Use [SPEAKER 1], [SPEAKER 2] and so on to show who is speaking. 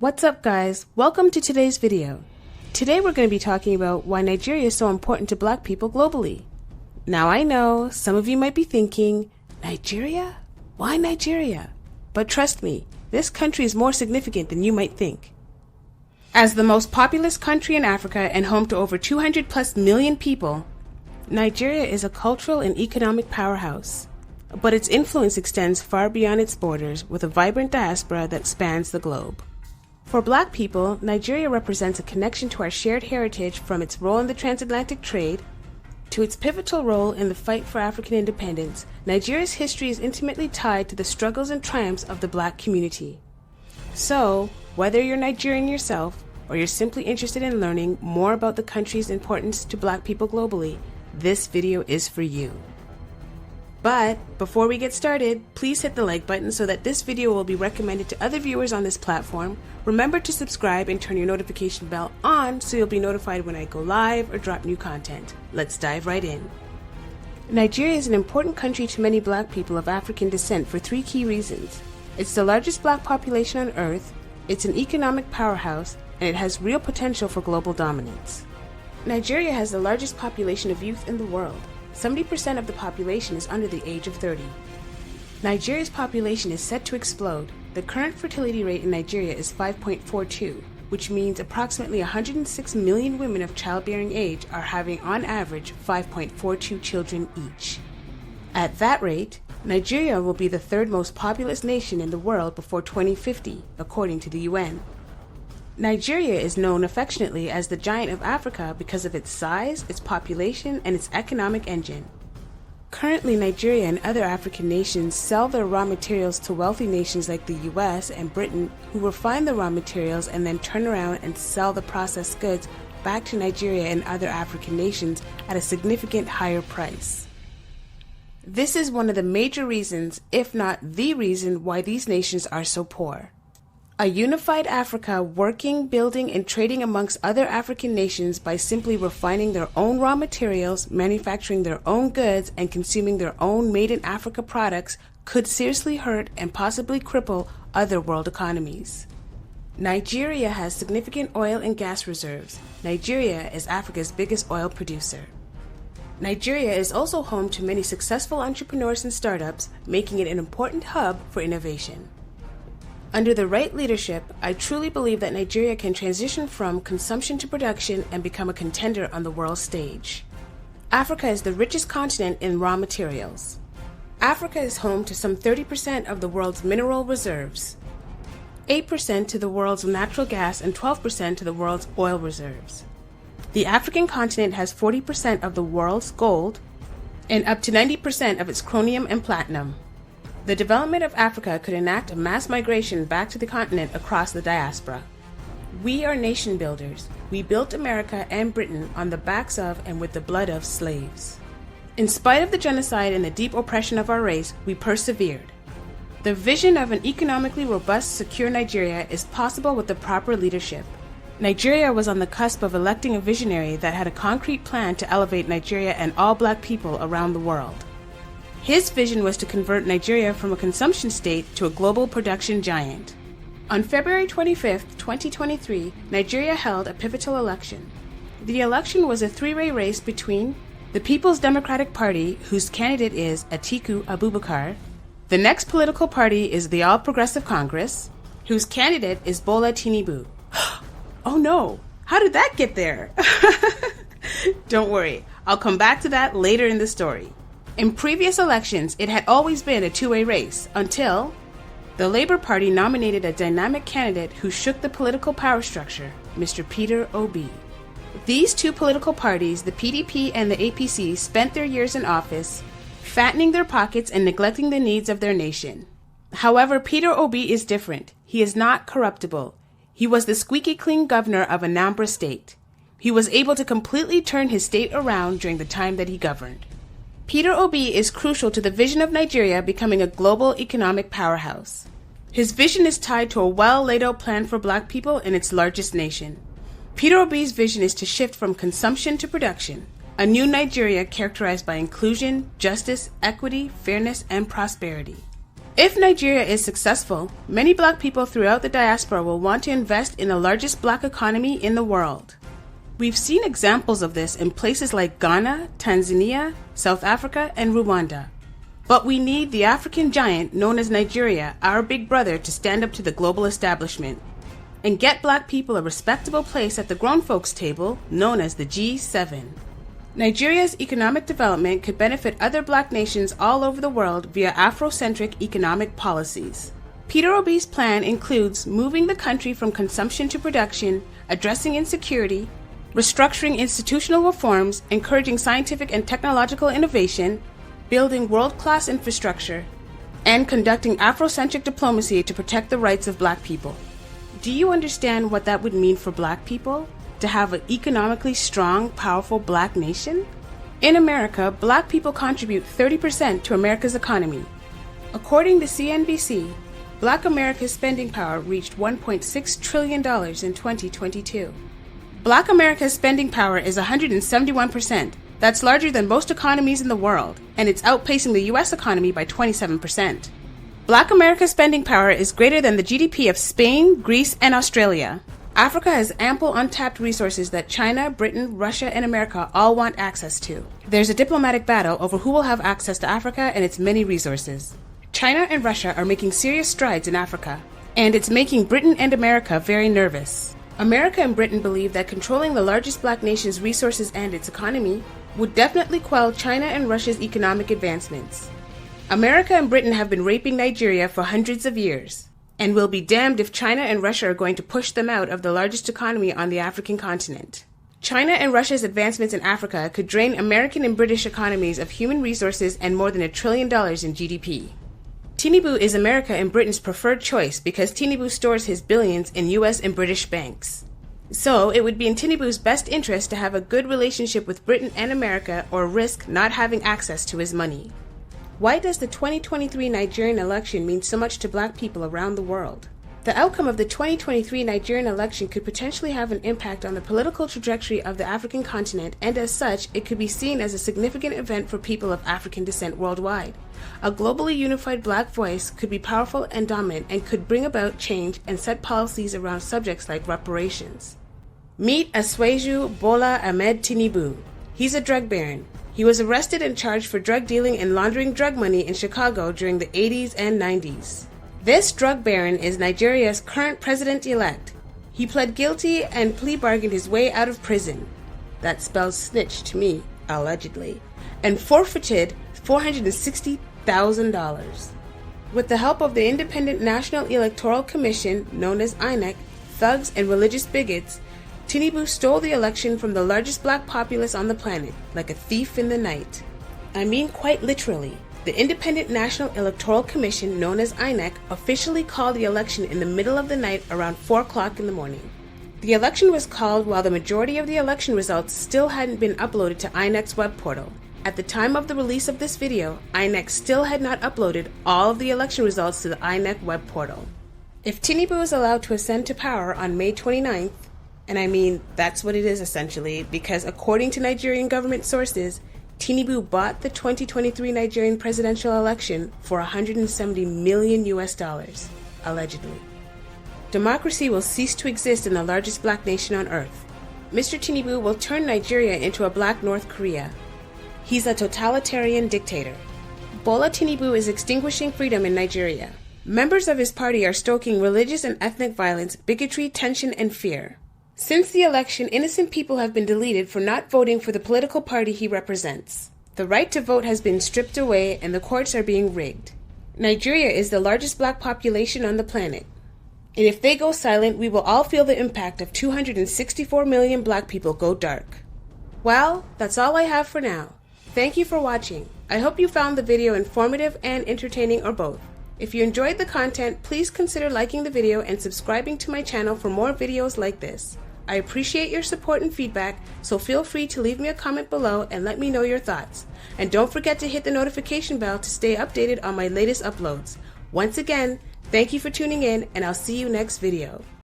[SPEAKER 1] What's up guys, welcome to today's video. Today we're going to be talking about why Nigeria is so important to black people globally. Now I know, some of you might be thinking, Nigeria? Why Nigeria? But trust me, this country is more significant than you might think. As the most populous country in Africa and home to over 200+ million people, Nigeria is a cultural and economic powerhouse. But its influence extends far beyond its borders with a vibrant diaspora that spans the globe. For black people, Nigeria represents a connection to our shared heritage from its role in the transatlantic trade to its pivotal role in the fight for African independence. Nigeria's history is intimately tied to the struggles and triumphs of the black community. So, whether you're Nigerian yourself or you're simply interested in learning more about the country's importance to black people globally, this video is for you. But before we get started, please hit the like button so that this video will be recommended to other viewers on this platform. Remember to subscribe and turn your notification bell on so you'll be notified when I go live or drop new content. Let's dive right in. Nigeria is an important country to many black people of African descent for three key reasons. It's the largest black population on earth, it's an economic powerhouse, and it has real potential for global dominance. Nigeria has the largest population of youth in the world. 70% of the population is under the age of 30. Nigeria's population is set to explode. The current fertility rate in Nigeria is 5.42, which means approximately 106 million women of childbearing age are having on average 5.42 children each. At that rate, Nigeria will be the third most populous nation in the world before 2050, according to the UN. Nigeria is known affectionately as the Giant of Africa because of its size, its population, and its economic engine. Currently, Nigeria and other African nations sell their raw materials to wealthy nations like the US and Britain, who refine the raw materials and then turn around and sell the processed goods back to Nigeria and other African nations at a significant higher price. This is one of the major reasons, if not the reason, why these nations are so poor. A unified Africa working, building, and trading amongst other African nations by simply refining their own raw materials, manufacturing their own goods, and consuming their own made-in-Africa products could seriously hurt and possibly cripple other world economies. Nigeria has significant oil and gas reserves. Nigeria is Africa's biggest oil producer. Nigeria is also home to many successful entrepreneurs and startups, making it an important hub for innovation. Under the right leadership, I truly believe that Nigeria can transition from consumption to production and become a contender on the world stage. Africa is the richest continent in raw materials. Africa is home to some 30% of the world's mineral reserves, 8% to the world's natural gas, and 12% to the world's oil reserves. The African continent has 40% of the world's gold and up to 90% of its chromium and platinum. The development of Africa could enact a mass migration back to the continent across the diaspora. We are nation builders. We built America and Britain on the backs of and with the blood of slaves. In spite of the genocide and the deep oppression of our race, we persevered. The vision of an economically robust, secure Nigeria is possible with the proper leadership. Nigeria was on the cusp of electing a visionary that had a concrete plan to elevate Nigeria and all black people around the world. His vision was to convert Nigeria from a consumption state to a global production giant. On February 25, 2023, Nigeria held a pivotal election. The election was a three-way race between the People's Democratic Party, whose candidate is Atiku Abubakar. The next political party is the All Progressive Congress, whose candidate is Bola Tinubu. Oh no, how did that get there? Don't worry, I'll come back to that later in the story. In previous elections, it had always been a two-way race until the Labour Party nominated a dynamic candidate who shook the political power structure, Mr. Peter Obi. These two political parties, the PDP and the APC, spent their years in office, fattening their pockets and neglecting the needs of their nation. However, Peter Obi is different. He is not corruptible. He was the squeaky clean governor of Anambra State. He was able to completely turn his state around during the time that he governed. Peter Obi is crucial to the vision of Nigeria becoming a global economic powerhouse. His vision is tied to a well-laid-out plan for black people in its largest nation. Peter Obi's vision is to shift from consumption to production, a new Nigeria characterized by inclusion, justice, equity, fairness, and prosperity. If Nigeria is successful, many black people throughout the diaspora will want to invest in the largest black economy in the world. We've seen examples of this in places like Ghana, Tanzania, South Africa, and Rwanda. But we need the African giant known as Nigeria, our big brother, to stand up to the global establishment and get black people a respectable place at the grown folks table known as the G7. Nigeria's economic development could benefit other black nations all over the world via Afrocentric economic policies. Peter Obi's plan includes moving the country from consumption to production, addressing insecurity, restructuring institutional reforms, encouraging scientific and technological innovation, building world-class infrastructure, and conducting Afrocentric diplomacy to protect the rights of black people. Do you understand what that would mean for black people? To have an economically strong, powerful black nation? In America, black people contribute 30% to America's economy. According to CNBC, Black America's spending power reached $1.6 trillion in 2022. Black America's spending power is 171%. That's larger than most economies in the world, and it's outpacing the US economy by 27%. Black America's spending power is greater than the GDP of Spain, Greece, and Australia. Africa has ample untapped resources that China, Britain, Russia, and America all want access to. There's a diplomatic battle over who will have access to Africa and its many resources. China and Russia are making serious strides in Africa, and it's making Britain and America very nervous. America and Britain believe that controlling the largest black nation's resources and its economy would definitely quell China and Russia's economic advancements. America and Britain have been raping Nigeria for hundreds of years, and will be damned if China and Russia are going to push them out of the largest economy on the African continent. China and Russia's advancements in Africa could drain American and British economies of human resources and more than $1 trillion in GDP. Tinubu is America and Britain's preferred choice because Tinubu stores his billions in US and British banks. So it would be in Tinubu's best interest to have a good relationship with Britain and America or risk not having access to his money. Why does the 2023 Nigerian election mean so much to black people around the world? The outcome of the 2023 Nigerian election could potentially have an impact on the political trajectory of the African continent, and as such, it could be seen as a significant event for people of African descent worldwide. A globally unified black voice could be powerful and dominant and could bring about change and set policies around subjects like reparations. Meet Aswaju Bola Ahmed Tinubu. He's a drug baron. He was arrested and charged for drug dealing and laundering drug money in Chicago during the 80s and 90s. This drug baron is Nigeria's current president-elect. He pled guilty and plea bargained his way out of prison. That spells snitch to me, allegedly. And forfeited $460,000. With the help of the Independent National Electoral Commission, known as INEC, thugs and religious bigots, Tinubu stole the election from the largest black populace on the planet, like a thief in the night. I mean quite literally. The Independent National Electoral Commission, known as INEC, officially called the election in the middle of the night around 4 o'clock in the morning. The election was called while the majority of the election results still hadn't been uploaded to INEC's web portal. At the time of the release of this video, INEC still had not uploaded all of the election results to the INEC web portal. If Tinubu is allowed to ascend to power on May 29th, and I mean, that's what it is essentially, because according to Nigerian government sources, Tinubu bought the 2023 Nigerian presidential election for $170 million, allegedly. Democracy will cease to exist in the largest black nation on earth. Mr. Tinubu will turn Nigeria into a black North Korea. He's a totalitarian dictator. Bola Tinubu is extinguishing freedom in Nigeria. Members of his party are stoking religious and ethnic violence, bigotry, tension, and fear. Since the election, innocent people have been deleted for not voting for the political party he represents. The right to vote has been stripped away and the courts are being rigged. Nigeria is the largest black population on the planet. And if they go silent, we will all feel the impact of 264 million black people go dark. Well, that's all I have for now. Thank you for watching. I hope you found the video informative and entertaining, or both. If you enjoyed the content, please consider liking the video and subscribing to my channel for more videos like this. I appreciate your support and feedback, so feel free to leave me a comment below and let me know your thoughts. And don't forget to hit the notification bell to stay updated on my latest uploads. Once again, thank you for tuning in, and I'll see you next video.